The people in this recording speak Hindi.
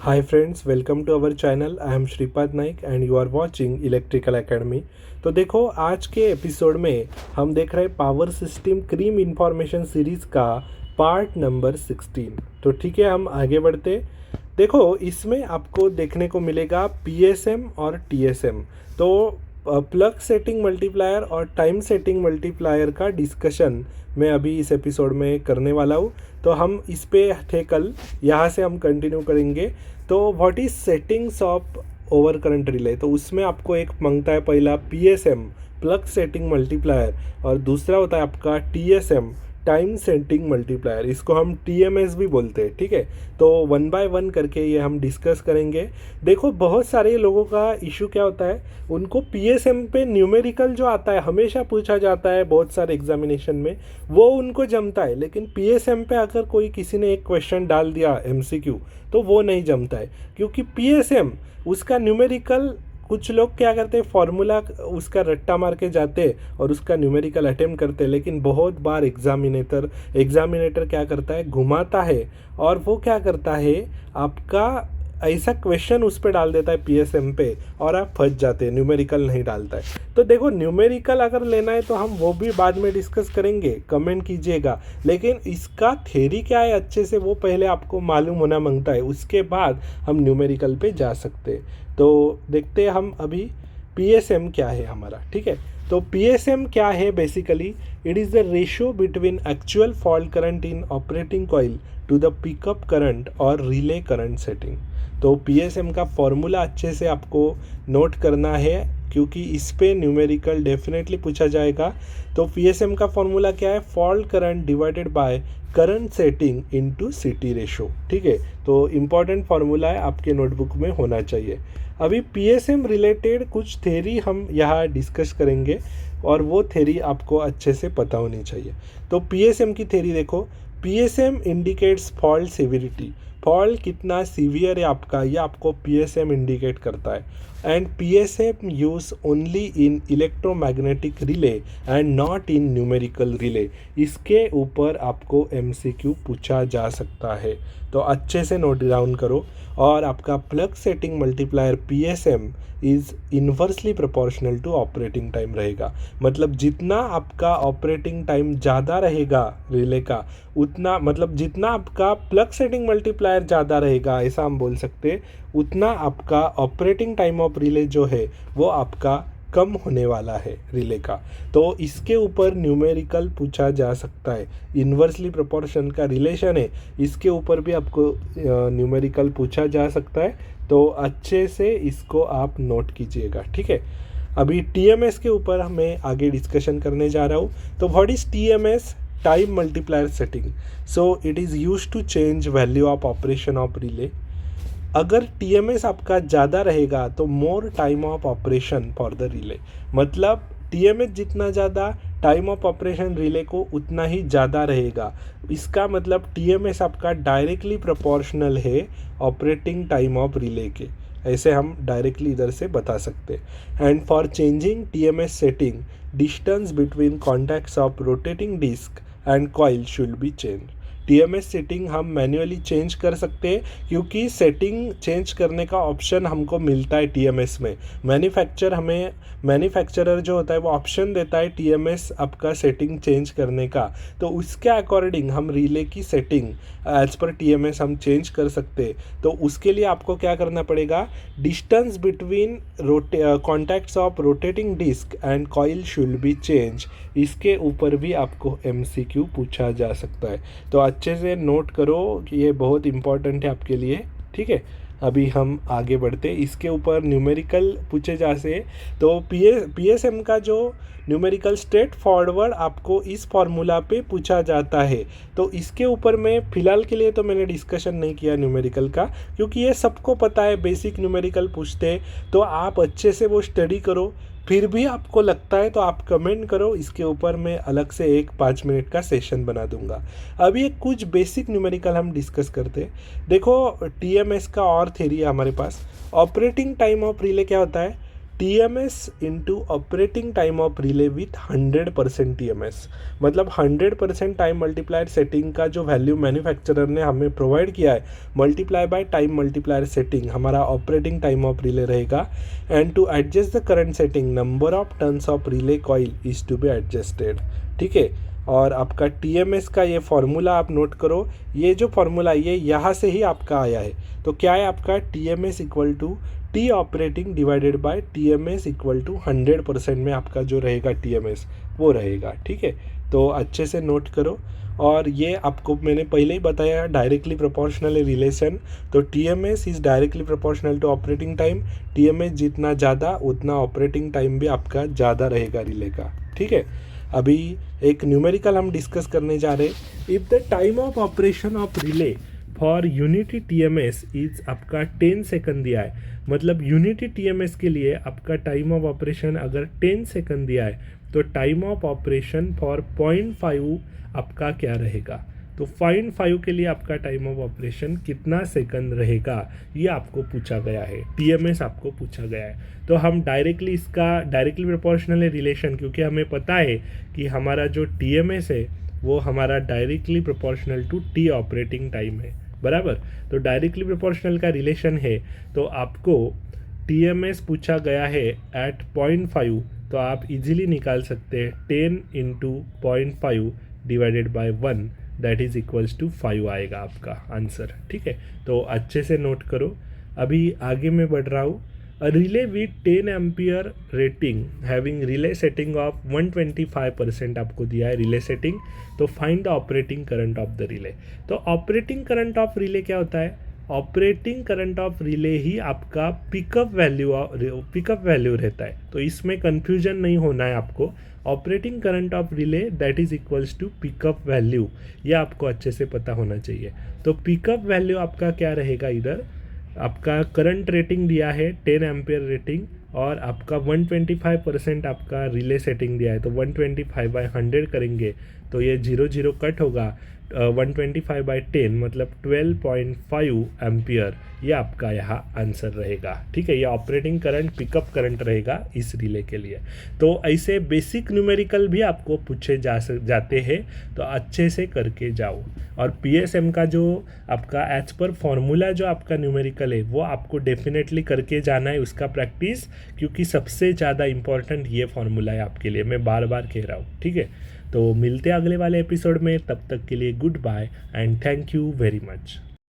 Hi friends, welcome to our channel. I am Shripad Naik and you are watching Electrical Academy. तो देखो आज के एपिसोड में हम देख रहे हैं power system cream information series का पार्ट नंबर 16। तो ठीक है, हम आगे बढ़ते। देखो इसमें आपको देखने को मिलेगा पीएसएम और टीएसएम। तो प्लग सेटिंग मल्टीप्लायर और टाइम सेटिंग मल्टीप्लायर का डिस्कशन मैं अभी इस एपिसोड में करने वाला हूँ। तो हम इस पे थे कल, यहाँ से हम कंटिन्यू करेंगे। तो what is settings of over current relay, तो उसमें आपको एक मांगता है पहला पीएसएम प्लग सेटिंग मल्टीप्लायर और दूसरा होता है आपका टीएसएम टाइम सेटिंग मल्टीप्लायर। इसको हम टीएमएस भी बोलते हैं। ठीक है, तो वन बाय वन करके ये हम डिस्कस करेंगे। देखो बहुत सारे लोगों का इशू क्या होता है, उनको पीएसएम पे न्यूमेरिकल जो आता है हमेशा पूछा जाता है बहुत सारे एग्जामिनेशन में, वो उनको जमता है। लेकिन पीएसएम पे अगर कोई किसी ने एक क्वेश्चन डाल दिया एमसीक्यू तो वो नहीं जमता है, क्योंकि पीएसएम उसका न्यूमेरिकल कुछ लोग क्या करते हैं, फॉर्मूला उसका रट्टा मार के जाते और उसका न्यूमेरिकल अटेम्प्ट करते हैं। लेकिन बहुत बार एग्जामिनेटर क्या करता है, घुमाता है और वो क्या करता है, आपका ऐसा क्वेश्चन उस पर डाल देता है पीएसएम पे और आप फंस जाते हैं, न्यूमेरिकल नहीं डालता है। तो देखो न्यूमेरिकल अगर लेना है तो हम वो भी बाद में डिस्कस करेंगे, कमेंट कीजिएगा। लेकिन इसका थ्योरी क्या है अच्छे से वो पहले आपको मालूम होना मांगता है, उसके बाद हम न्यूमेरिकल पे जा सकते हैं। तो देखते हैं हम अभी पीएसएम क्या है हमारा। ठीक है, तो पीएसएम क्या है, basically it is the ratio between actual fault current in operating coil to the pickup current और रिले करंट सेटिंग। तो पीएसएम का फॉर्मूला अच्छे से आपको नोट करना है, क्योंकि इस पे न्यूमेरिकल डेफिनेटली पूछा जाएगा। तो पीएसएम का फॉर्मूला क्या है, fault current divided by current setting into सीटी रेशो। ठीक है, तो इम्पॉर्टेंट फार्मूला है, आपके नोटबुक में होना चाहिए। अभी पीएसएम रिलेटेड कुछ थ्योरी हम यहाँ डिस्कस करेंगे और वो थ्योरी आपको अच्छे से पता होनी चाहिए। तो पीएसएम की थ्योरी देखो, PSM indicates fault severity, fault कितना सीवियर है आपका ये आपको पीएसएम इंडिकेट करता है। And PSM use only in electromagnetic relay and not in numerical relay. इसके ऊपर आपको एमसीक्यू पूछा जा सकता है, तो अच्छे से नोट डाउन करो। और आपका plug setting multiplier PSM is inversely proportional to operating time रहेगा। मतलब जितना आपका ऑपरेटिंग टाइम ज़्यादा रहेगा रिले का, उतना मतलब जितना आपका प्लग सेटिंग मल्टीप्लायर ज़्यादा रहेगा, ऐसा हम बोल सकते हैं, उतना आपका ऑपरेटिंग टाइम ऑफ रिले जो है वो आपका कम होने वाला है रिले का। तो इसके ऊपर न्यूमेरिकल पूछा जा सकता है, इन्वर्सली प्रोपोर्शन का रिलेशन है, इसके ऊपर भी आपको न्यूमेरिकल पूछा जा सकता है। तो अच्छे से इसको आप नोट कीजिएगा। ठीक है, अभी टीएमएस के ऊपर मैं आगे डिस्कशन करने जा रहा हूँ। तो what is TMS, time multiplier setting. So it is use to change value of operation of relay. अगर टीएमएस आपका ज़्यादा रहेगा तो more time of operation for the relay, मतलब टीएमएस जितना ज़्यादा टाइम ऑफ ऑपरेशन रिले को उतना ही ज़्यादा रहेगा। इसका मतलब टीएमएस आपका डायरेक्टली प्रोपोर्शनल है ऑपरेटिंग टाइम ऑफ रिले के, ऐसे हम डायरेक्टली इधर से बता सकते हैं। And for changing TMS setting, distance between contacts of rotating disc and coil should be change. TMS setting हम मैन्युअली चेंज कर सकते हैं, क्योंकि सेटिंग चेंज करने का ऑप्शन हमको मिलता है टीएमएस में। मैन्युफैक्चरर जो होता है वो ऑप्शन देता है टीएमएस आपका सेटिंग चेंज करने का। तो उसके अकॉर्डिंग हम रिले की सेटिंग एज पर टीएमएस हम चेंज कर सकते हैं। तो उसके लिए आपको क्या करना पड़ेगा, distance between contacts of rotating disc and coil should be change. इसके ऊपर भी आपको एमसीक्यू पूछा जा सकता है, तो अच्छे से नोट करो, ये बहुत इंपॉर्टेंट है आपके लिए। ठीक है, अभी हम आगे बढ़ते, इसके ऊपर न्यूमेरिकल पूछे जा से। तो पीएसएम का जो न्यूमेरिकल स्ट्रेट फॉरवर्ड आपको इस फार्मूला पे पूछा जाता है। तो इसके ऊपर मैं फ़िलहाल के लिए तो मैंने डिस्कशन नहीं किया न्यूमेरिकल का, क्योंकि ये सबको पता है, बेसिक न्यूमेरिकल पूछते हैं। तो आप अच्छे से वो स्टडी करो, फिर भी आपको लगता है तो आप कमेंट करो, इसके ऊपर मैं अलग से एक 5 मिनट का सेशन बना दूंगा। अभी एक कुछ बेसिक न्यूमेरिकल हम डिस्कस करते हैं। देखो टीएमएस का और थ्योरी है हमारे पास। ऑपरेटिंग टाइम ऑफ रिले क्या होता है, TMS into operating time of relay with 100% TMS, मतलब 100% टाइम मल्टीप्लायर सेटिंग का जो वैल्यू मैन्युफैक्चरर ने हमें प्रोवाइड किया है multiply by time multiplier setting हमारा ऑपरेटिंग टाइम ऑफ रिले रहेगा। And to adjust the current setting number of turns of relay coil is to be adjusted. ठीक है, और आपका TMS का ये फॉर्मूला आप नोट करो, ये जो फॉर्मूला ये यहाँ से ही आपका आया है। तो क्या है आपका TMS equal to T operating divided by TMS equal to 100% में आपका जो रहेगा TMS वो रहेगा। ठीक है, तो अच्छे से नोट करो। और ये आपको मैंने पहले ही बताया डायरेक्टली प्रोपोर्शनल रिलेशन, तो TMS is directly proportional to operating time. TMS जितना ज़्यादा उतना ऑपरेटिंग टाइम भी आपका ज़्यादा रहेगा रिले का। ठीक है, अभी एक न्यूमेरिकल हम डिस्कस करने जा रहे हैं। If the time of operation of relay for unity TMS is आपका 10 सेकंड दिया है, मतलब यूनिटी TMS के लिए आपका टाइम ऑफ ऑपरेशन अगर 10 सेकंड दिया है तो टाइम ऑफ ऑपरेशन फॉर 0.5 आपका क्या रहेगा। तो 0.5 के लिए आपका टाइम ऑफ ऑपरेशन कितना सेकंड रहेगा ये आपको पूछा गया है, TMS आपको पूछा गया है। तो हम डायरेक्टली इसका डायरेक्टली प्रोपोर्शनल रिलेशन, क्योंकि हमें पता है कि हमारा जो TMS है वो हमारा directly proportional to T operating time है, बराबर। तो डायरेक्टली प्रोपोर्शनल का रिलेशन है, तो आपको TMS पूछा गया है एट 0.5, तो आप इजीली निकाल सकते हैं 10 into 0.5 divided by 1 that is equals to 5 आएगा आपका आंसर। ठीक है, तो अच्छे से नोट करो। अभी आगे मैं बढ़ रहा हूँ। A relay with 10 ampere rating having relay setting of 125% आपको दिया है रिले सेटिंग। तो find the operating current of the relay. तो ऑपरेटिंग करंट ऑफ रिले क्या होता है, ऑपरेटिंग करंट ऑफ रिले ही आपका पिकअप वैल्यू रहता है। तो इसमें कंफ्यूजन नहीं होना है आपको। Operating current of relay that is equals to pickup value, ये आपको अच्छे से पता होना चाहिए। तो पिकअप वैल्यू आपका क्या रहेगा, इधर आपका करंट रेटिंग दिया है 10 एम्पियर रेटिंग और आपका 125% आपका रिले सेटिंग दिया है। तो 125/100 करेंगे तो ये 0 कट होगा, 125/10 मतलब 12.5 एम्पियर, ये आपका यहाँ आंसर रहेगा। ठीक है, ये ऑपरेटिंग करंट पिकअप करंट रहेगा इस रिले के लिए। तो ऐसे बेसिक न्यूमेरिकल भी आपको पूछे जाते हैं, तो अच्छे से करके जाओ। और PSM का जो आपका एज पर फॉर्मूला जो आपका न्यूमेरिकल है वो आपको डेफिनेटली करके जाना है उसका प्रैक्टिस, क्योंकि सबसे ज़्यादा इम्पॉर्टेंट ये फॉर्मूला है आपके लिए, मैं बार बार कह रहा हूँ। ठीक है, तो मिलते हैं अगले वाले एपिसोड में, तब तक के लिए good bye and thank you very much.